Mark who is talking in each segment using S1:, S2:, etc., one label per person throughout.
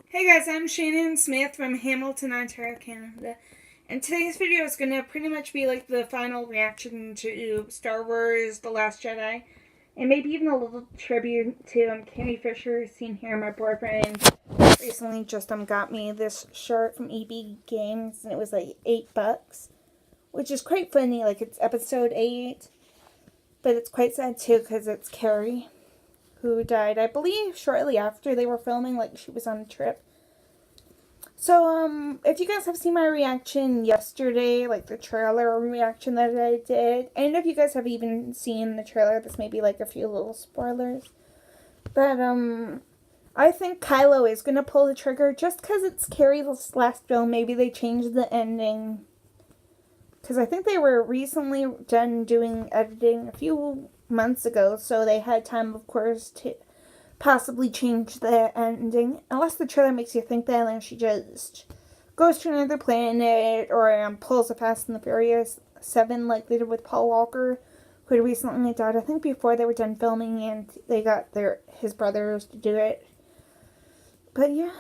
S1: Hey guys, I'm Shannon Smith from Hamilton, Ontario, Canada. And today's video is going to pretty much be like the final reaction to Star Wars The Last Jedi. And maybe even a little tribute to Carrie Fisher, seen here. My boyfriend recently just got me this shirt from EB Games, and it was like $8, which is quite funny. Like, it's episode 8, but it's quite sad too because it's Carrie, who died, I believe, shortly after they were filming. Like, she was on a trip. So, if you guys have seen my reaction yesterday, like the trailer reaction that I did, and if you guys have even seen the trailer, this may be like a few little spoilers, but, I think Kylo is gonna pull the trigger just because it's Carrie's last film. Maybe they changed the ending, because I think they were recently done doing editing a few months ago, so they had time, of course, to possibly change the ending, unless the trailer makes you think that, and she just goes to another planet, or pulls a Fast and the Furious 7 like they did with Paul Walker, who had recently died, I think before they were done filming, and they got his brothers to do it. But yeah,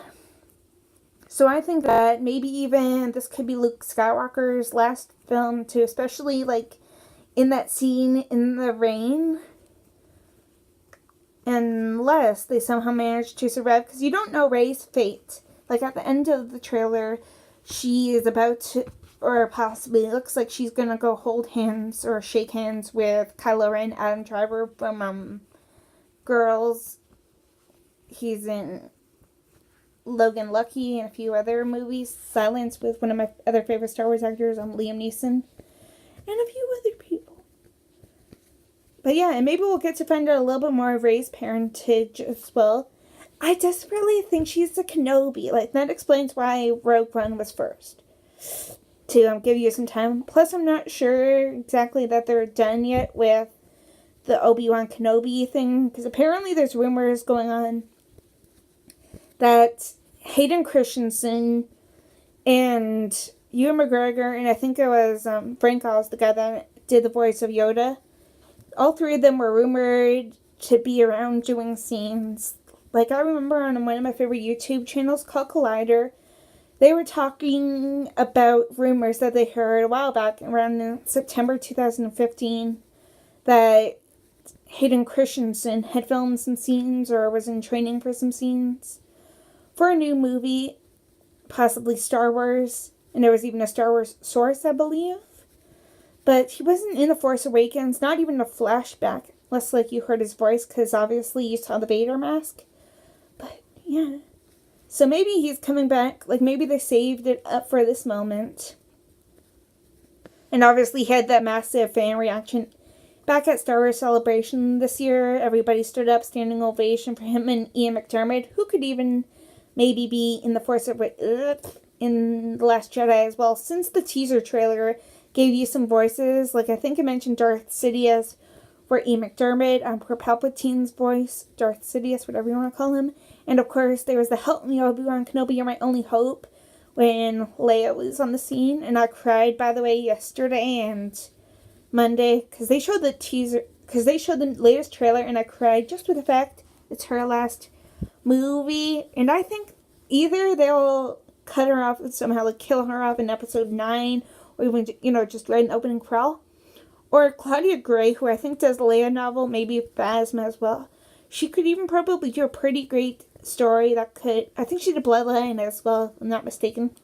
S1: so I think that maybe even this could be Luke Skywalker's last film too, especially like in that scene in the rain. Unless they somehow manage to survive, because you don't know Rey's fate. Like, at the end of the trailer, she is about to, or possibly, it looks like she's gonna go hold hands or shake hands with Kylo Ren, Adam Driver from Girls. He's in Logan Lucky and a few other movies. Silence with one of my other favorite Star Wars actors, Liam Neeson, and a few other people. But yeah, and maybe we'll get to find out a little bit more of Rey's parentage as well. I desperately think she's a Kenobi. Like, that explains why Rogue One was first. To give you some time. Plus, I'm not sure exactly that they're done yet with the Obi-Wan Kenobi thing. Because apparently there's rumors going on that Hayden Christensen and Ewan McGregor, and I think it was Frank Oz, the guy that did the voice of Yoda, all three of them were rumored to be around doing scenes. Like, I remember on one of my favorite YouTube channels called Collider, they were talking about rumors that they heard a while back, around in September 2015, that Hayden Christensen had filmed some scenes or was in training for some scenes for a new movie, possibly Star Wars, and there was even a Star Wars source, I believe. But he wasn't in The Force Awakens, not even a flashback, unless, like, you heard his voice, because obviously you saw the Vader mask. But, yeah. So maybe he's coming back, like, maybe they saved it up for this moment. And obviously he had that massive fan reaction back at Star Wars Celebration this year. Everybody stood up, standing ovation for him and Ian McDiarmid, who could even maybe be in The Force Awakens, in The Last Jedi as well, since the teaser trailer gave you some voices. Like, I think I mentioned Darth Sidious for Ian McDiarmid, for Palpatine's voice, Darth Sidious, whatever you want to call him. And of course, there was the "Help Me, Obi-Wan Kenobi, you're my only hope," when Leia was on the scene. And I cried, by the way, yesterday and Monday, because they showed the teaser, because they showed the latest trailer, and I cried just with the fact it's her last movie. And I think either they'll cut her off somehow, like kill her off in episode 9, or even, just write an opening crawl. Or Claudia Gray, who I think does the Leia novel, maybe Phasma as well. She could even probably do a pretty great story that could, I think she did Bloodline as well, if I'm not mistaken.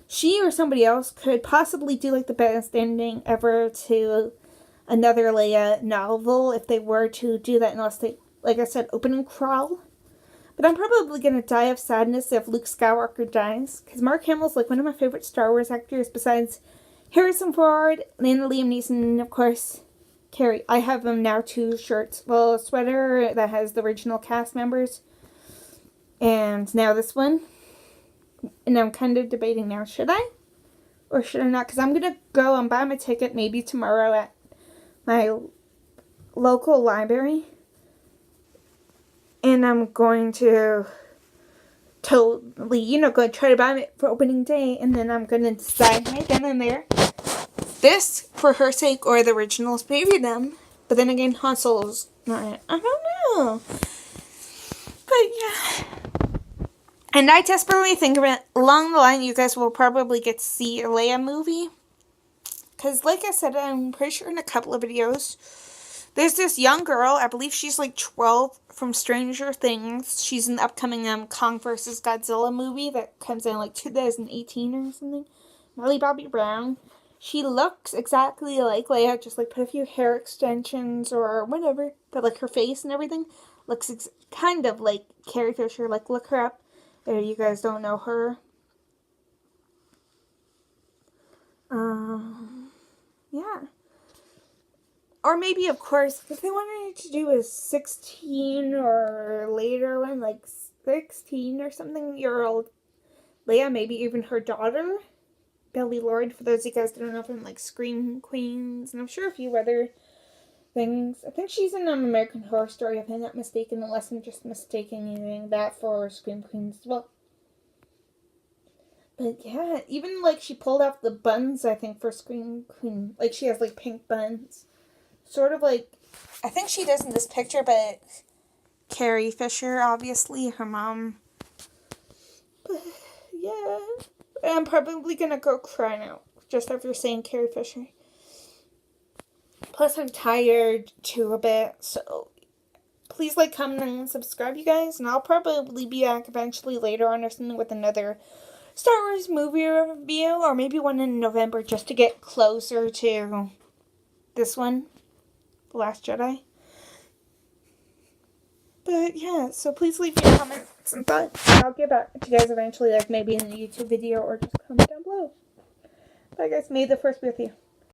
S1: She or somebody else could possibly do like the best ending ever to another Leia novel if they were to do that, unless they, like I said, opening crawl. But I'm probably going to die of sadness if Luke Skywalker dies, because Mark Hamill's like one of my favorite Star Wars actors besides Harrison Ford and Liam Neeson, and of course Carrie. I have them now 2 shirts. Well, a sweater that has the original cast members, and now this one. And I'm kind of debating now, should I or should I not? Because I'm going to go and buy my ticket maybe tomorrow at my local library. And I'm going to totally, go try to buy it for opening day. And then I'm going to decide right then and there, this for her sake or the originals, maybe them. But then again, Han Solo's not it. I don't know. But yeah. And I desperately think of it along the line, you guys will probably get to see a Leia movie. Because like I said, I'm pretty sure in a couple of videos, there's this young girl, I believe she's like 12, from Stranger Things. She's in the upcoming Kong vs. Godzilla movie that comes in like 2018 or something. Millie Bobby Brown. She looks exactly like Leia, just like put a few hair extensions or whatever. But like her face and everything looks kind of like Carrie Fisher. Like look her up if you guys don't know her. Yeah. Or maybe, of course, if they wanted to do a 16 or later one, like 16 or something year old Leia, maybe even her daughter, Billie Lourd, for those of you guys that don't know, from like Scream Queens, and I'm sure a few other things. I think she's in American Horror Story, if I'm not mistaken, unless I'm just mistaking that for Scream Queens as well. But yeah, even like she pulled off the buns, I think, for Scream Queen. Like she has like pink buns. Sort of like, I think she does in this picture, but Carrie Fisher, obviously, her mom. But yeah, I'm probably gonna go cry now, just after saying Carrie Fisher. Plus, I'm tired too a bit, so please like, comment, and subscribe, you guys. And I'll probably be back eventually later on or something with another Star Wars movie review, or maybe one in November, just to get closer to this one, The Last Jedi. But yeah, so please leave your comments and thoughts, and I'll get back to you guys eventually, like maybe in a YouTube video, or just comment down below. Bye guys, may the Force be with you.